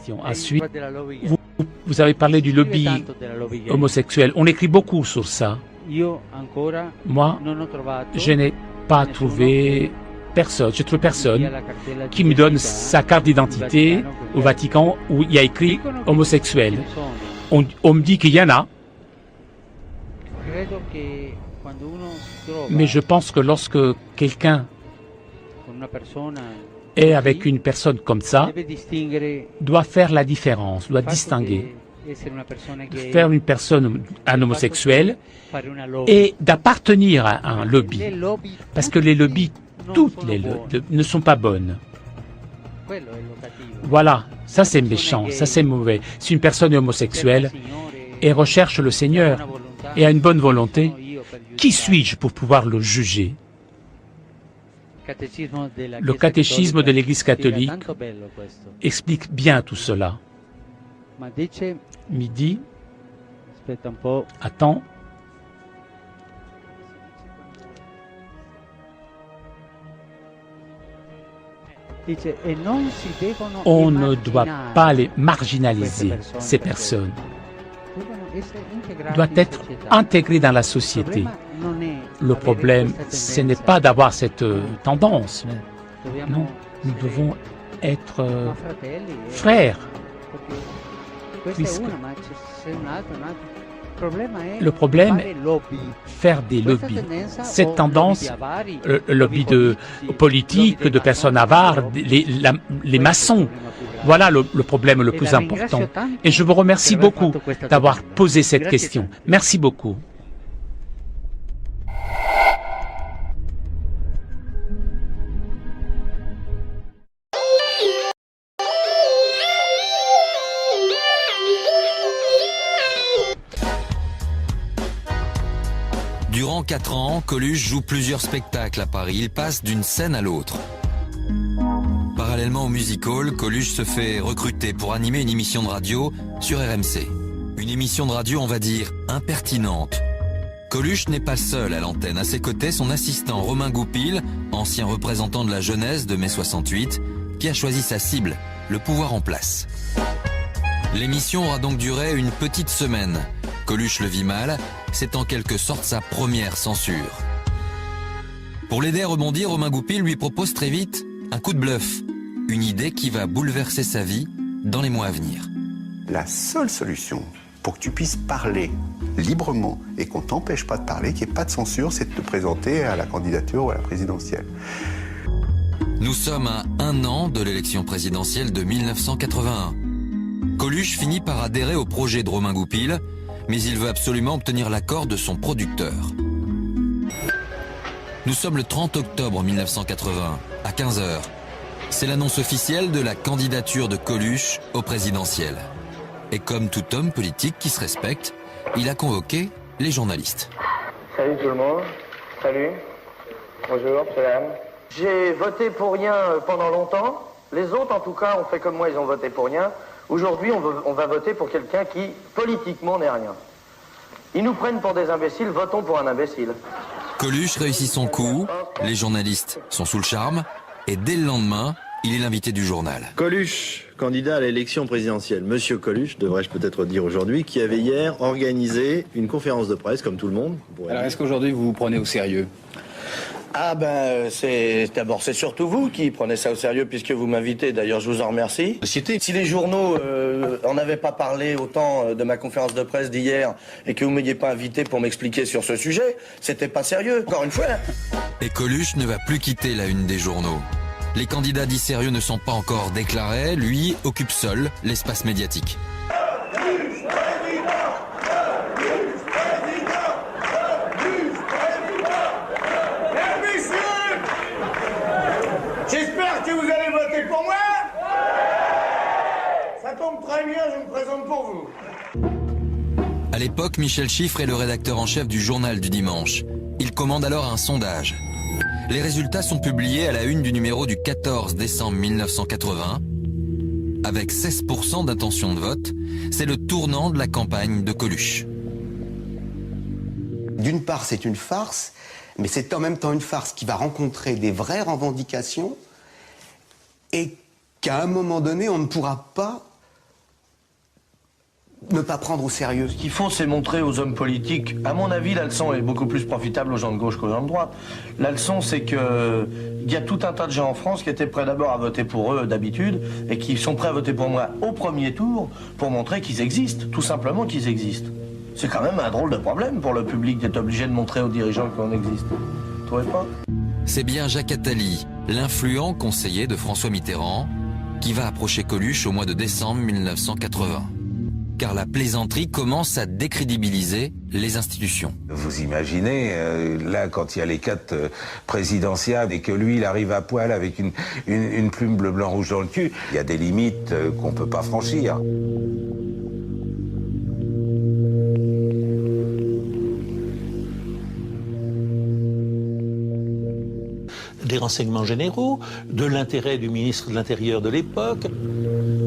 question. Ensuite, vous avez parlé du lobby homosexuel. On écrit beaucoup sur ça. Moi, je n'ai pas trouvé personne, je trouve personne qui me donne sa carte d'identité au Vatican où il y a écrit homosexuel. On me dit qu'il y en a. Mais je pense que lorsque quelqu'un est avec une personne comme ça, doit faire la différence, doit distinguer. Faire une personne, un homosexuel, et d'appartenir à un lobby. Parce que les lobbies, toutes les lobbies, ne sont pas bonnes. Voilà, ça c'est méchant, ça c'est mauvais. Si une personne est homosexuelle et recherche le Seigneur et a une bonne volonté, qui suis-je pour pouvoir le juger? Le catéchisme de l'Église catholique explique bien tout cela. Midi, attends. On ne doit pas les marginaliser, ces personnes. Doivent être intégrées dans la société. Le problème, ce n'est pas d'avoir cette tendance. Non, nous devons être frères. Puisque le problème est faire des lobbies. Cette tendance, le lobby de politique, de personnes avares, les maçons, voilà le problème le plus important. Et je vous remercie beaucoup d'avoir posé cette question. Merci beaucoup. Durant 4 ans, Coluche joue plusieurs spectacles à Paris. Il passe d'une scène à l'autre. Parallèlement au music-hall, Coluche se fait recruter pour animer une émission de radio sur RMC. Une émission de radio, on va dire, impertinente. Coluche n'est pas seul à l'antenne. À ses côtés, son assistant Romain Goupil, ancien représentant de la jeunesse de mai 68, qui a choisi sa cible, le pouvoir en place. L'émission aura donc duré une petite semaine. Coluche le vit mal, c'est en quelque sorte sa première censure. Pour l'aider à rebondir, Romain Goupil lui propose très vite un coup de bluff, une idée qui va bouleverser sa vie dans les mois à venir. La seule solution pour que tu puisses parler librement et qu'on t'empêche pas de parler, qu'il n'y ait pas de censure, c'est de te présenter à la candidature ou à la présidentielle. Nous sommes à 1 an de l'élection présidentielle de 1981. Coluche finit par adhérer au projet de Romain Goupil, mais il veut absolument obtenir l'accord de son producteur. Nous sommes le 30 octobre 1980, à 15 h. C'est l'annonce officielle de la candidature de Coluche au présidentiel. Et comme tout homme politique qui se respecte, il a convoqué les journalistes. Salut tout le monde. Salut. Bonjour, salam. J'ai voté pour rien pendant longtemps. Les autres, en tout cas, ont fait comme moi, ils ont voté pour rien. Aujourd'hui, on va voter pour quelqu'un qui, politiquement, n'est rien. Ils nous prennent pour des imbéciles, votons pour un imbécile. Coluche réussit son coup, les journalistes sont sous le charme, et dès le lendemain, il est l'invité du journal. Coluche, candidat à l'élection présidentielle. Monsieur Coluche, devrais-je peut-être dire aujourd'hui, qui avait hier organisé une conférence de presse, comme tout le monde. Alors, est-ce qu'aujourd'hui, vous vous prenez au sérieux ? Ah ben, c'est surtout vous qui prenez ça au sérieux puisque vous m'invitez. D'ailleurs, je vous en remercie. Si les journaux en avaient pas parlé autant de ma conférence de presse d'hier et que vous m'ayez pas invité pour m'expliquer sur ce sujet, c'était pas sérieux. Encore une fois. Et Coluche ne va plus quitter la une des journaux. Les candidats dits sérieux ne sont pas encore déclarés. Lui occupe seul l'espace médiatique. J'espère que vous allez voter pour moi. Ça tombe très bien, je me présente pour vous. À l'époque, Michel Chiffre est le rédacteur en chef du Journal du Dimanche. Il commande alors un sondage. Les résultats sont publiés à la une du numéro du 14 décembre 1980. Avec 16% d'intention de vote, c'est le tournant de la campagne de Coluche. D'une part, c'est une farce, mais c'est en même temps une farce qui va rencontrer des vraies revendications et qu'à un moment donné, on ne pourra pas ne pas prendre au sérieux. Ce qu'il faut, c'est montrer aux hommes politiques. À mon avis, la leçon est beaucoup plus profitable aux gens de gauche qu'aux gens de droite. La leçon, c'est que il y a tout un tas de gens en France qui étaient prêts d'abord à voter pour eux d'habitude et qui sont prêts à voter pour moi au premier tour pour montrer qu'ils existent, tout simplement qu'ils existent. C'est quand même un drôle de problème pour le public d'être obligé de montrer aux dirigeants qu'on existe. Vous trouvez pas ? C'est bien Jacques Attali, l'influent conseiller de François Mitterrand, qui va approcher Coluche au mois de décembre 1980. Car la plaisanterie commence à décrédibiliser les institutions. Vous imaginez, là, quand il y a les 4 présidentiables et que lui, il arrive à poil avec une plume bleu, blanc, rouge dans le cul, il y a des limites qu'on ne peut pas franchir. Des renseignements généraux, de l'intérêt du ministre de l'Intérieur de l'époque.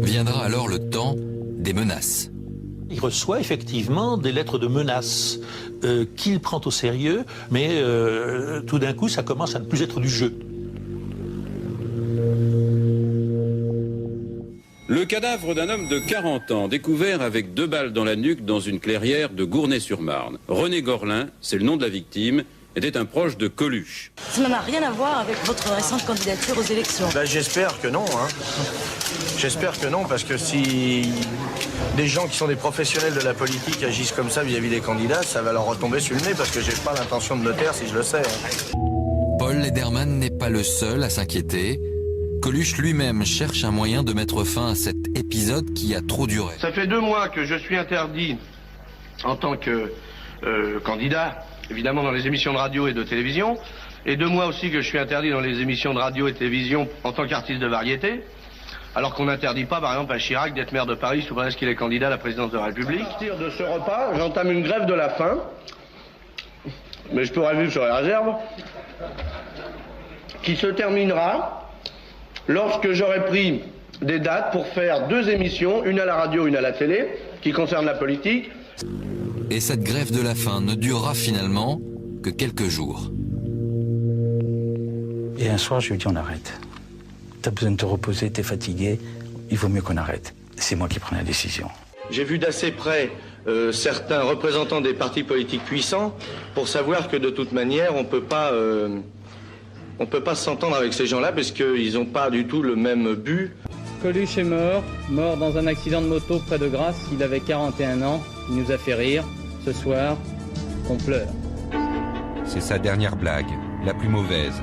Viendra alors le temps des menaces. Il reçoit effectivement des lettres de menaces qu'il prend au sérieux, mais tout d'un coup, ça commence à ne plus être du jeu. Le cadavre d'un homme de 40 ans, découvert avec 2 balles dans la nuque dans une clairière de Gournay-sur-Marne. René Gorlin, c'est le nom de la victime, était un proche de Coluche. Ça n'a rien à voir avec votre récente candidature aux élections. Ben, j'espère que non, hein. J'espère que non, parce que si des gens qui sont des professionnels de la politique agissent comme ça vis-à-vis des candidats, ça va leur retomber sur le nez, parce que j'ai pas l'intention de me taire si je le sais. Hein. Paul Lederman n'est pas le seul à s'inquiéter. Coluche lui-même cherche un moyen de mettre fin à cet épisode qui a trop duré. Ça fait 2 mois que je suis interdit en tant que candidat, évidemment dans les émissions de radio et de télévision, et 2 mois aussi que je suis interdit dans les émissions de radio et de télévision en tant qu'artiste de variété, alors qu'on n'interdit pas, par exemple, à Chirac d'être maire de Paris sous prétexte qu'il est candidat à la présidence de la République. À partir de ce repas, j'entame une grève de la faim, mais je pourrais vivre sur les réserves, qui se terminera lorsque j'aurai pris des dates pour faire 2 émissions, une à la radio, une à la télé, qui concernent la politique. Et cette grève de la faim ne durera finalement que quelques jours. Et un soir, je lui ai dit, on arrête. T'as besoin de te reposer, t'es fatigué, il vaut mieux qu'on arrête. C'est moi qui prends la décision. J'ai vu d'assez près certains représentants des partis politiques puissants pour savoir que de toute manière, on peut pas s'entendre avec ces gens-là parce qu'ils n'ont pas du tout le même but. Coluche est mort dans un accident de moto près de Grasse. Il avait 41 ans. Il nous a fait rire. Ce soir, on pleure. C'est sa dernière blague, la plus mauvaise.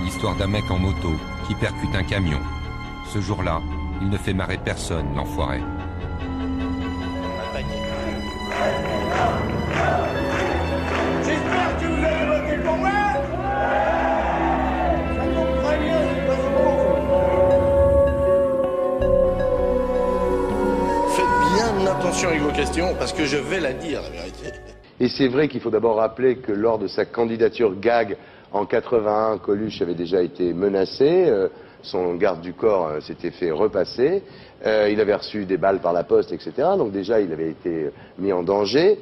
L'histoire d'un mec en moto qui percute un camion. Ce jour-là, il ne fait marrer personne, l'enfoiré. J'espère que vous allez voter pour moi. Attention avec vos questions, parce que je vais la dire, la vérité. Et c'est vrai qu'il faut d'abord rappeler que lors de sa candidature GAG en 81, Coluche avait déjà été menacé, son garde du corps s'était fait repasser, il avait reçu des balles par la poste, etc. Donc déjà, il avait été mis en danger.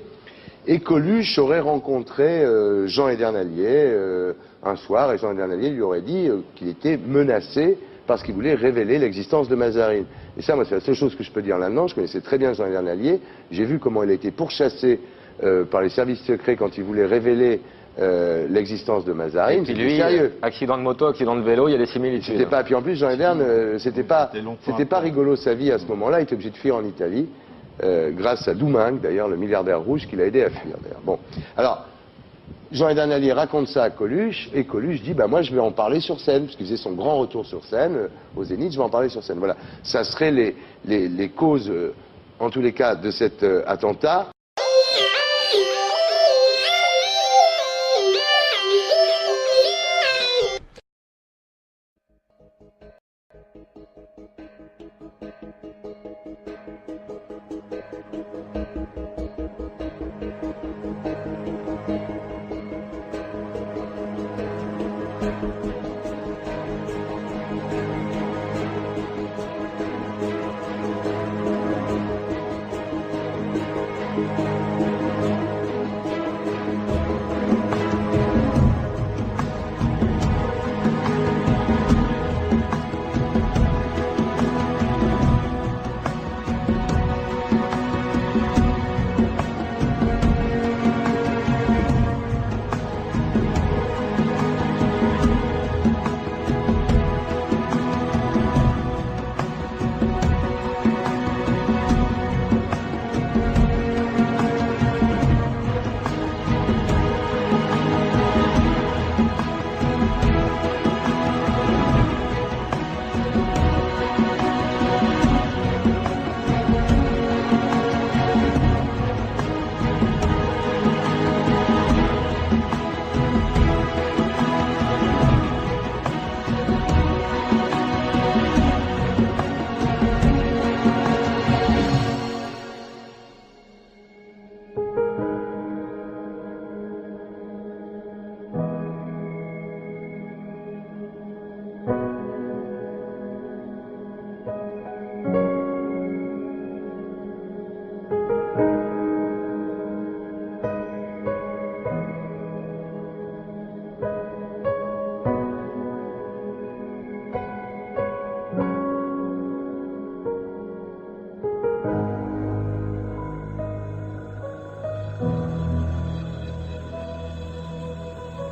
Et Coluche aurait rencontré Jean Edernalier un soir, et Jean Edernalier lui aurait dit qu'il était menacé parce qu'il voulait révéler l'existence de Mazarine. Et ça, moi, c'est la seule chose que je peux dire là-dedans. Je connaissais très bien Jean Edernalier. J'ai vu comment il a été pourchassé par les services secrets quand il voulait révéler l'existence de Mazarine. Et puis lui, sérieux. Accident de moto, accident de vélo, il y a des similitudes. C'était pas. Puis en plus, Jean Edern, c'était pas rigolo sa vie à ce moment-là. Il était obligé de fuir en Italie, grâce à Doumingue, d'ailleurs, le milliardaire rouge qui l'a aidé à fuir. Bon, alors. Jean Edernalier raconte ça à Coluche, et Coluche dit, bah moi je vais en parler sur scène, parce qu'il faisait son grand retour sur scène, au Zénith, je vais en parler sur scène. Voilà, ça serait les causes, en tous les cas, de cet attentat.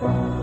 Dieu.